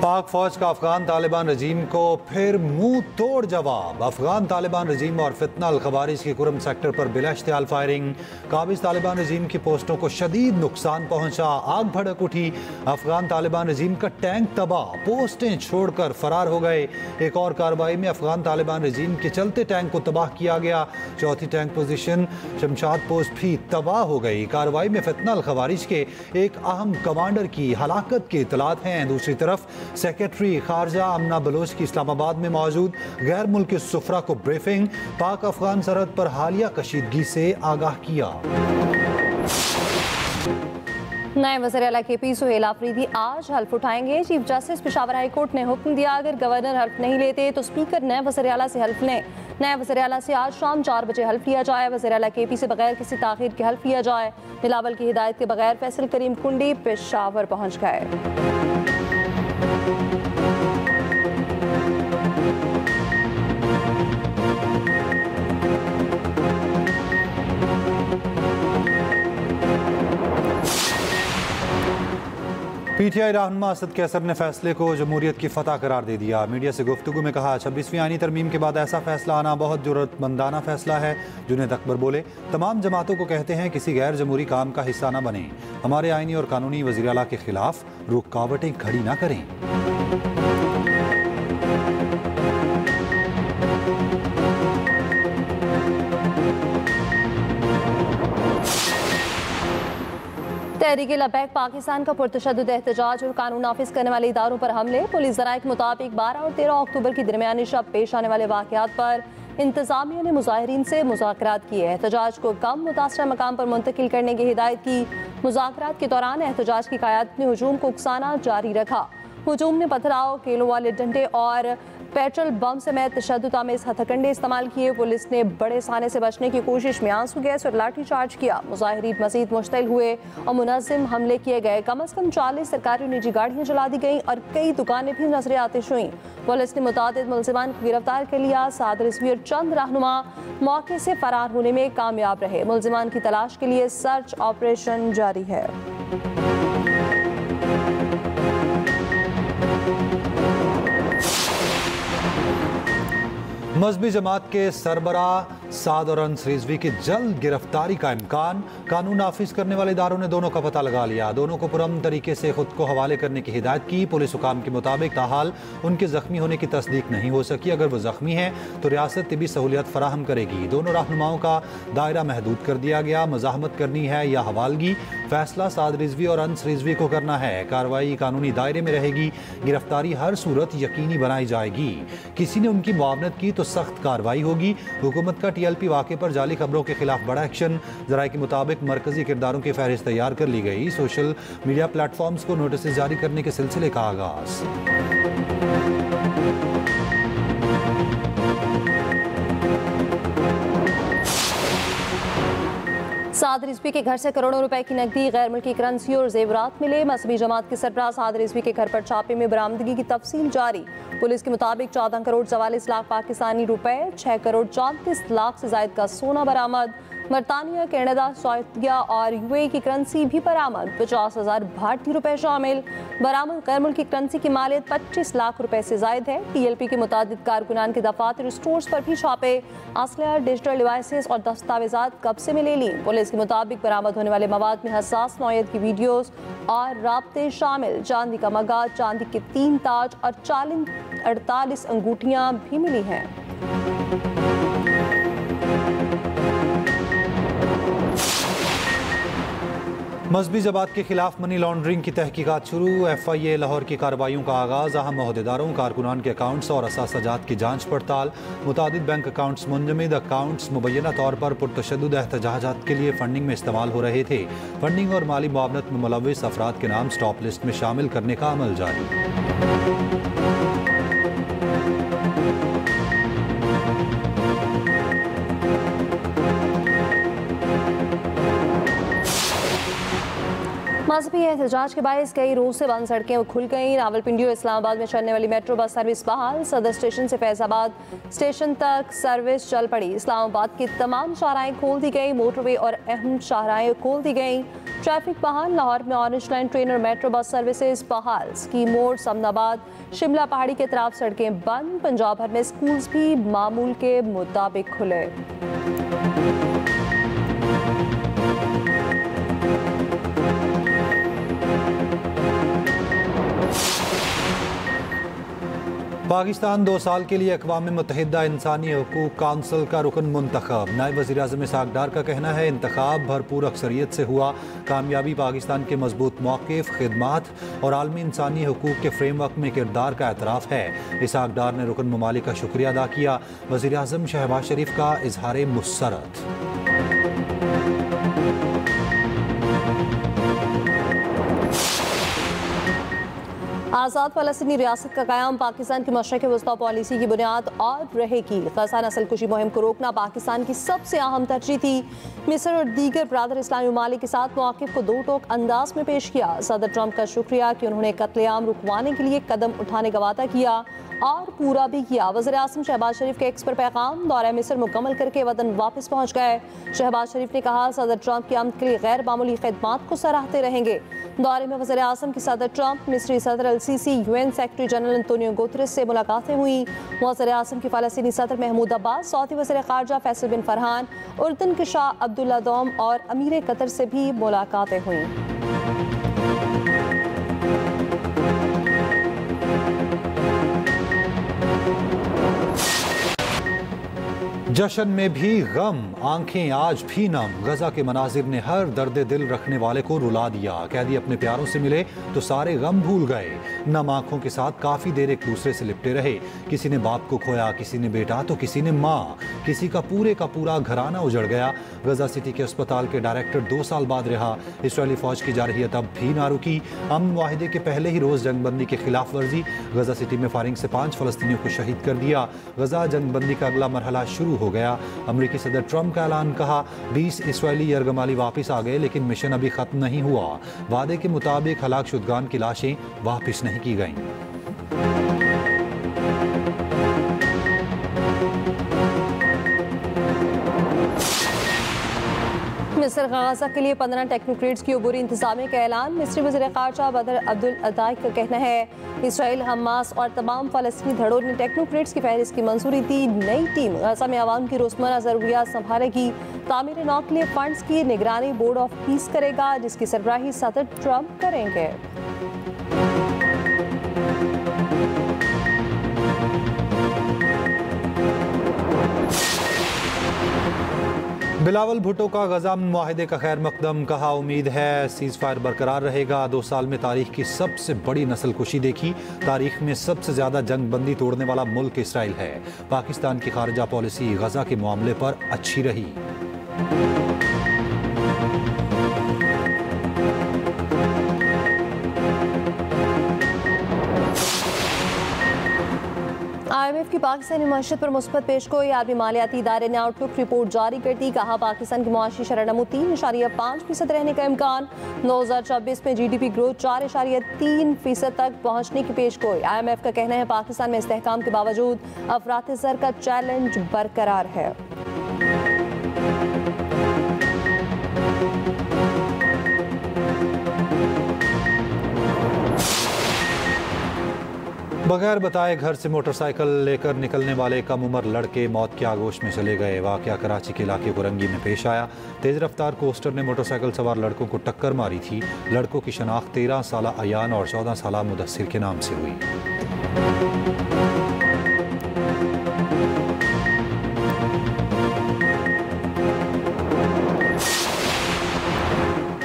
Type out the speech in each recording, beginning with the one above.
पाक फौज का अफगान तालिबान रजीम को फिर मुंह तोड़ जवाब। अफगान तालिबान रजीम और फितना अल खवारिज के कुरम सेक्टर पर बिलाश्तियाल फायरिंग। काबिज तालिबान रजीम की पोस्टों को शदीद नुकसान पहुंचा, आग भड़क उठी। अफगान तालिबान रजीम का टैंक तबाह, पोस्टें छोड़कर फरार हो गए। एक और कार्रवाई में अफगान तालिबान रजीम के चलते टैंक को तबाह किया गया। चौथी टैंक पोजीशन शमशाद पोस्ट भी तबाह हो गई। कार्रवाई में फितना अल खवारिज के एक अहम कमांडर की हलाकत की इतलात हैं। दूसरी तरफ सेक्रेटरी खारजा अमना बलोच की इस्लामाबाद में मौजूद गैर मुल्की सुफरा को ब्रीफिंग। पाक अफगान सरहद पर हालिया कशीदगी से आगाह किया। नए वज़ीर आला KP सुहेल आफरीदी आज हल्फ उठाएंगे। Chief justice Peshawar high court ने हुक्म दिया, अगर गवर्नर हल्फ नहीं लेते तो स्पीकर नए वज़ीर आला से हल्फ लें। नए वज़ीर आला से आज शाम 4 बजे हल्फ लिया जाए। वज़ीर आला KP से बगैर किसी ताखीर के हल्फ लिया जाए। बिलावल की हिदायत के बगैर फैसल करीम कुंडी पेशावर पहुँच गए। PTI रहनुमा असद कैसर ने फैसले को जमहूरियत की फतह करार दे दिया। मीडिया से गुफ्तगू में कहा, 26वीं आईनी तरमीम के बाद ऐसा फैसला आना बहुत जुर्रतमंदाना फैसला है। जुनेद अकबर बोले, तमाम जमातों को कहते हैं किसी गैर जमहूरी काम का हिस्सा न बने। हमारे आईनी और कानूनी वज़ीर आला के खिलाफ रुकावटें खड़ी न करें। तहरीक लबैक पाकिस्तान का पुरतशद्दुद एहतजाज और कानून नाफिज करने वाले इदारों पर हमले। पुलिस ज़राए के मुताबिक 12 और 13 अक्टूबर की दरमियानी शब पेश आने वाले वाक़यात पर इंतजामिया ने मुज़ाहिरीन से मुज़ाकरात किए। एहतजाज को कम मुतासरा मकाम पर मुंतकिल करने की हिदायत की। मुज़ाकरात के दौरान एहतजाज की क़यादत ने हुजूम को उकसाना जारी रखा। हुजूम ने पथराव, केलों वाले डंडे और पेट्रोल बम समेत तशद्दुद आमेज़ हथकंडे इस्तेमाल किए। पुलिस ने बड़े साने से बचने की कोशिश में आंसू गैस और लाठी चार्ज किया। मुज़ाहिरीन मज़ीद मुश्तइल हुए और मुनज़्ज़म हमले किए गए। कम अज़ कम 40 सरकारी और निजी गाड़ियाँ जला दी गईं और कई दुकानें भी नजर आतिश हुईं। पुलिस ने मुतादिद मुलज़िमान को गिरफ्तार कर लिया। साद रिज़वी और चंद रहनुमा मौके से फरार होने में कामयाब रहे। मुलज़िमान की तलाश के लिए सर्च ऑपरेशन जारी है। मजहबी जमात के सरबराह साद और अंस रिजवी की जल्द गिरफ्तारी का इम्कान। कानून नाफिज करने वाले इदारों ने दोनों का पता लगा लिया। दोनों को पुरअमन तरीके से खुद को हवाले करने की हिदायत की। पुलिस हुकाम के मुताबिक ताहाल उनके जख्मी होने की तस्दीक नहीं हो सकी। अगर वो जख्मी हैं तो रियासत तिबी सहूलियत फराहम करेगी। दोनों रहनुमाओं का दायरा महदूद कर दिया गया। मज़ाहमत करनी है या हवालगी, फैसला साद रिजवी और अंस रिजवी को करना है। कार्रवाई कानूनी दायरे में रहेगी। गिरफ्तारी हर सूरत यकीनी बनाई जाएगी। किसी ने उनकी मुआवनत की तो सख्त कार्रवाई होगी। हुकूमत का TLP वाक़े पर जाली खबरों के खिलाफ बड़ा एक्शन। ज़राए के मुताबिक मरकजी किरदारों की फहरिस्त तैयार कर ली गई। सोशल मीडिया प्लेटफॉर्म्स को नोटिस जारी करने के सिलसिले का आगाज। साद रिजवी के घर से करोड़ों रुपए की नकदी, गैर मुल्की करेंसी और जेवरात मिले। मजहबी जमात के सरबराह साद रिजवी के घर पर छापे में बरामदगी की तफसील जारी। पुलिस के मुताबिक 14 करोड़ 44 लाख पाकिस्तानी रुपए, 6 करोड़ 34 लाख से जायद का सोना बरामद। बरतानिया, कनाडा, सऊदीया और UAE की करेंसी भी बरामद। 50,000 भारतीय रुपए शामिल। बरामद गैर मुल्की करेंसी की मालियत 25 लाख रुपए से जायद है। TLP के मुतादिद कारकुनान के दफातर स्टोर्स पर भी छापे। असलहा, डिजिटल डिवाइसेस और दस्तावेजात कब्जे में ले ली। पुलिस के मुताबिक बरामद होने वाले मवाद में हसास नौयत की वीडियोस और राब्ते शामिल। चांदी का मग्गा, चांदी के 3 ताज और 48 अंगूठियां भी मिली हैं। मजहबी जमात के खिलाफ मनी लॉन्ड्रिंग की तहकीकात शुरू। FIA लाहौर की कार्रवाइयों का आगाज। अहम ओहदेदारों, कारकुनान के अकाउंट्स और असासाजात की जांच पड़ताल। मुतादिद बैंक अकाउंट्स मुंजमद। अकाउंट्स मुबैना तौर पर पुरतशद्दुद एहतजाजात के लिए फंडिंग में इस्तेमाल हो रहे थे। फंडिंग और माली मुआवनत में मुलव्विस अफराद के नाम स्टॉप लिस्ट में शामिल करने का अमल जारी। मजहबी एहतजाज के बायस कई रोज से बंद सड़कें खुल गई। रावलपिंडी और इस्लामाबाद में चलने वाली मेट्रो बस सर्विस बहाल। सदर स्टेशन से फैजाबाद स्टेशन तक सर्विस चल पड़ी। इस्लामाबाद की तमाम शाहराएं खोल दी गई। मोटरवे और अहम शाहराएं खोल दी गई। ट्रैफिक बहाल। लाहौर में ऑरेंज लाइन ट्रेन और मेट्रो बस सर्विसेज बहाल। स्कीम मोड़, समनाबाद, शिमला पहाड़ी के तरफ सड़कें बंद। पंजाब भर में स्कूल्स भी मामूल के मुताबिक खुले। पाकिस्तान 2 साल के लिए अक़वाम मुत्तहिदा इंसानी हकूक़ काउंसिल का रुकन मुंतखब। नायब वज़ीर-ए-आज़म इसहाक़ डार का कहना है इंतखाब भरपूर अक्सरियत से हुआ। कामयाबी पाकिस्तान के मजबूत मौक़िफ़, खिदमात और आलमी इंसानी हकूक़ के फ्रेमवर्क में किरदार का एतराफ़ है। इसहाक़ डार ने रुकन ममालिक का शुक्रिया अदा किया। वज़ीर-ए-आज़म शहबाज शरीफ का इजहार मुसरत। आज़ाद फ़लस्तीनी रियासत का क़याम पाकिस्तान की मशरक़ वस्ता पॉलिसी की बुनियाद और रहेगी। ग़ज़ा नस्ल कुशी मुहिम को रोकना पाकिस्तान की सबसे अहम तरजीह थी। मिस्र और दीगर बरादर इस्लामी ममालिक के साथ मौक़िफ़ को दो टोक अंदाज में पेश किया। सदर ट्रंप का शुक्रिया कि उन्होंने कत्लेआम रुकवाने के लिए कदम उठाने का वादा किया और पूरा भी किया। वज़ीर-ए-आज़म शहबाज शरीफ के एक्स पर पैगाम। दौरा मिस्र मुकम्मल करके वतन वापस पहुँच गए। शहबाज शरीफ ने कहा सदर ट्रंप की आमद के लिए गैर मामूली खिदमात को सराहते रहेंगे। दौरे में वज़ीर-ए-आज़म की सदर ट्रंप, मिस्री सदर अल-सीसी, UN secretary general Antonio Guterres से मुलाकातें हुई। वज़ीर-ए-आज़म की फ़लस्तीनी सदर महमूद अब्बास, सऊदी वज़ीर ख़ारजा फैसल बिन फरहान, उर्दन के शाह अब्दुल्ला दोम और अमीर कतर से भी मुलाकातें हुई। जश्न में भी गम, आंखें आज भी नम। गजा के मनाजिर ने हर दर्द दिल रखने वाले को रुला दिया। कैदी अपने प्यारों से मिले तो सारे गम भूल गए। नम आंखों के साथ काफ़ी देर एक दूसरे से लिपटे रहे। किसी ने बाप को खोया, किसी ने बेटा तो किसी ने माँ। किसी का पूरा घराना उजड़ गया। गजा सिटी के अस्पताल के डायरेक्टर 2 साल बाद रहा। इसराइली फौज की जा रही तब भी ना रुकी। अमन मुआहिदे के पहले ही रोज़ जंगबंदी की खिलाफ वर्जी। गजा सिटी में फायरिंग से 5 फ़लस्तीनियों को शहीद कर दिया। गजा जंगबंदी का अगला मरहला शुरू हो गया। अमेरिकी सदर ट्रंप का ऐलान, कहा 20 इसराइली यरगमाली वापस आ गए लेकिन मिशन अभी खत्म नहीं हुआ। वादे के मुताबिक हलाक शुदगान की लाशें वापस नहीं की गईं। मिस्र गजा के लिए 15 टेक्नोक्रेट्स की अबूरी इंतजामिया का ऐलान। मिस्री वज़ीर ख़ारजा बदर अब्दुल अताई का कहना है इसराइल, हमास और तमाम फ़लस्तीनी धड़ों ने टेक्नोक्रेट्स की फहरिस्त की मंजूरी दी। नई टीम गजा में आवाम की रोज़मर्रा ज़रूरियात संभालेगी। तामीर नौ के लिए फंड्स की निगरानी बोर्ड ऑफ पीस करेगा, जिसकी सरबराही सदर ट्रंप करेंगे। बिलावल भुट्टो का गजा मुआहिदे का खैर मकदम, कहा उम्मीद है सीज़ फायर बरकरार रहेगा। 2 साल में तारीख की सबसे बड़ी नस्ल कुशी देखी। तारीख में सबसे ज़्यादा जंग बंदी तोड़ने वाला मुल्क इसराइल है। पाकिस्तान की खारजा पॉलिसी गजा के मामले पर अच्छी रही। IMF की पाकिस्तानी मईशत पर मुस्बत पेशगोई। आलमी मालियाती इदारे ने आउटलुक रिपोर्ट जारी कर दी। कहा पाकिस्तान की मुआशी शरह नमू 3.5% रहने का इम्कान। 2024 में GDP ग्रोथ 4.3% तक पहुँचने की पेशगोई। IMF का कहना है पाकिस्तान में इस्तेहकाम के बावजूद अफरात ज़र का चैलेंज बरकरार है। बगैर बताए घर से मोटरसाइकिल लेकर निकलने वाले कम उम्र लड़के मौत के आगोश में चले गए। वाकया कराची के इलाके कोरंगी में पेश आया। तेज़ रफ्तार कोस्टर ने मोटरसाइकिल सवार लड़कों को टक्कर मारी थी। लड़कों की शनाख्त 13 साला अयान और 14 साला मुदस्सिर के नाम से हुई।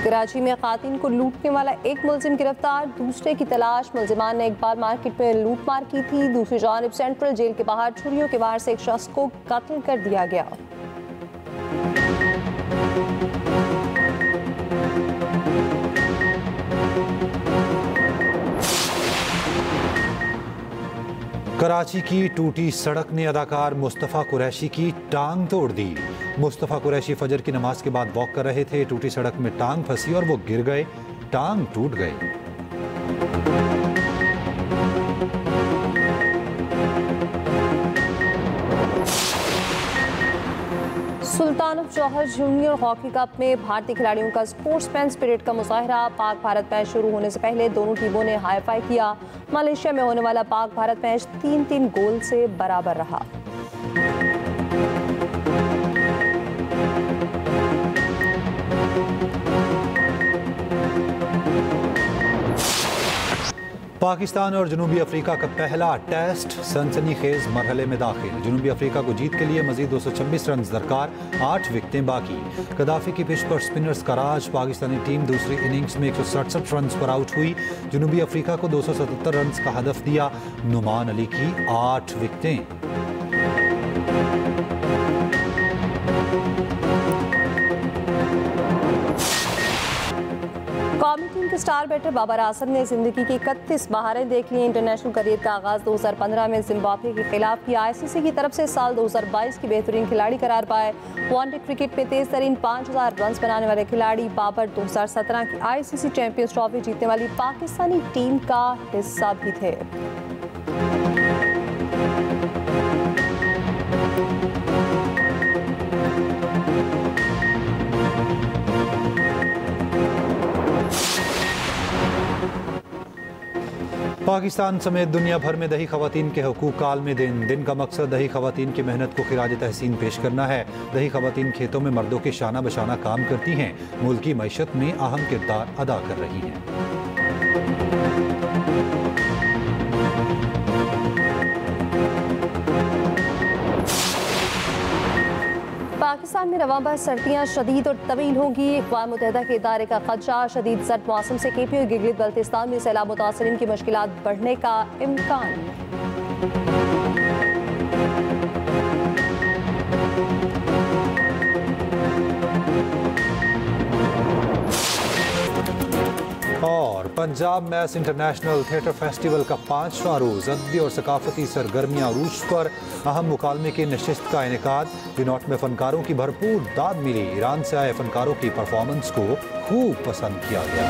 कराची में खातिन को लूटने वाला एक मुलजिम गिरफ्तार, दूसरे की तलाश। मुलजिमान ने इकबाल मार्केट में लूटमार की थी। दूसरी जानिब सेंट्रल जेल के बाहर छुरियों के वार से एक शख्स को कत्ल कर दिया गया। कराची की टूटी सड़क ने अदाकार मुस्तफ़ा कुरैशी की टांग तोड़ दी। मुस्तफ़ा कुरैशी फजर की नमाज के बाद वॉक कर रहे थे। टूटी सड़क में टांग फंसी और वो गिर गए। टांग टूट गई। Sultan of Johor junior hockey cup में भारतीय खिलाड़ियों का स्पोर्ट्समैन स्पिरिट का मुजाहरा। पाक भारत मैच शुरू होने से पहले दोनों टीमों ने हाई फाई किया। मलेशिया में होने वाला पाक भारत मैच 3-3 गोल से बराबर रहा। पाकिस्तान और जनूबी अफ्रीका का पहला टेस्ट सनसनीखेज मरहले में दाखिल। जनूबी अफ्रीका को जीत के लिए मजीद 226 रन दरकार, 8 विकेटें बाकी। कदाफी की पिच पर स्पिनर्स का राज। पाकिस्तानी टीम दूसरी इनिंग्स में 167 रन पर आउट हुई। जनूबी अफ्रीका को 277 रन का हदफ दिया। नुमान अली की 8 विकेटें। कौमी टीम के स्टार बैटर बाबर आजम ने जिंदगी की 31 बहारें देख ली। इंटरनेशनल करियर का आगाज 2015 में जिम्बाब्वे के खिलाफ किया। आईसीसी की तरफ से साल 2022 की बेहतरीन खिलाड़ी करार पाए। वनडे क्रिकेट में तेज तरीन 5000 रन बनाने वाले खिलाड़ी बाबर 2017 की आईसीसी चैंपियंस ट्रॉफी जीतने वाली पाकिस्तानी टीम का हिस्सा भी थे। पाकिस्तान समेत दुनिया भर में दही खवातीन के हकूक का आलमी दिन का मकसद दही खवातीन की मेहनत को खिराज तहसीन पेश करना है। दही खवातीन खेतों में मर्दों के शाना बशाना काम करती हैं, मुल्क की मईशत में अहम किरदार अदा कर रही हैं। पाकिस्तान में रवां सर्दियाँ शदीद और तवील होंगी। अक़वाम मुत्तहिदा के इदारे का खदशा, शदीद सर्द मौसम से केपी और गिलगित बल्तिस्तान में सैलाब मुतासरीन की मुश्किलात बढ़ने का इम्कान। और पंजाब मैस इंटरनेशनल थिएटर फेस्टिवल का 5वां रोज़ अदबी और सकाफती सरगर्मियाँ अरूज पर। अहम मुकालमे की नशिस्त का इनेकाद। बिनौट में फनकारों की भरपूर दाद मिली। ईरान से आए फनकारों की परफॉर्मेंस को खूब पसंद किया गया।